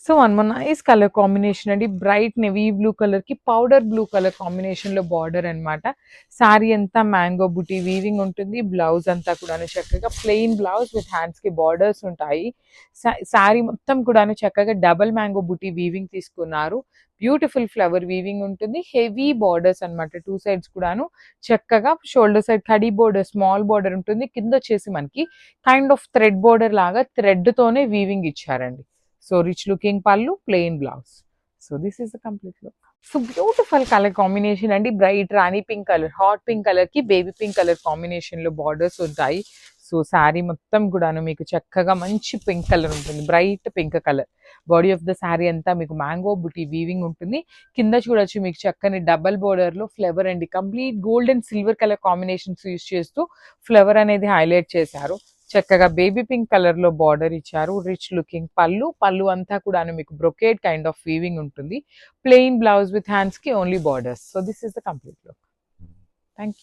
So one more nice colour combination అండి. Bright navy blue colour కి powder blue colour combination లో border అన్నమాట. శారీ అంతా మ్యాంగో బుటీ weaving ఉంటుంది. బ్లౌజ్ అంతా కూడాను చక్కగా ప్లెయిన్ బ్లౌజ్ విత్ హ్యాండ్స్ కి బార్డర్స్ ఉంటాయి. శారీ మొత్తం కూడాను చక్కగా డబల్ మ్యాంగో బుటీ వీవింగ్ తీసుకున్నారు. బ్యూటిఫుల్ ఫ్లవర్ వీవింగ్ ఉంటుంది. హెవీ బార్డర్స్ అన్నమాట. టూ సైడ్స్ కూడాను చక్కగా shoulder side khadi border small border ఉంటుంది. కింద వచ్చేసి మనకి కైండ్ ఆఫ్ థ్రెడ్ బోర్డర్ లాగా థ్రెడ్ తోనే వీవింగ్ ఇచ్చారండి. సో రిచ్ లుకింగ్ పళ్ళు, plain blouse. So this is the complete look. So beautiful colour combination అండి. బ్రైట్ రాణి pink colour, hot pink colour కి బేబీ పింక్ కలర్ కాంబినేషన్ లో borders ఉంటాయి. So sari మొత్తం కూడాను మీకు చక్కగా మంచి పింక్ కలర్ ఉంటుంది. Bright pink colour. Body of the sari అంతా మీకు మ్యాంగో బుటీ వీవింగ్ ఉంటుంది. కింద చూడొచ్చు మీకు చక్కని డబల్ బోర్డర్ లో ఫ్లవర్ అండి. Complete gold and silver colour combinations use చేస్తూ ఫ్లవర్ అనేది హైలైట్ చేశారు. చక్కగా బేబీ పింక్ కలర్ లో బార్డర్ ఇచ్చారు. రిచ్ లుకింగ్ పళ్ళు. పళ్ళు అంతా కూడా మీకు బ్రొకేడ్ కైండ్ ఆఫ్ వీవింగ్ ఉంటుంది. ప్లెయిన్ బ్లౌజ్ విత్ హ్యాండ్స్ కి only borders. So this is the complete look. Thank you.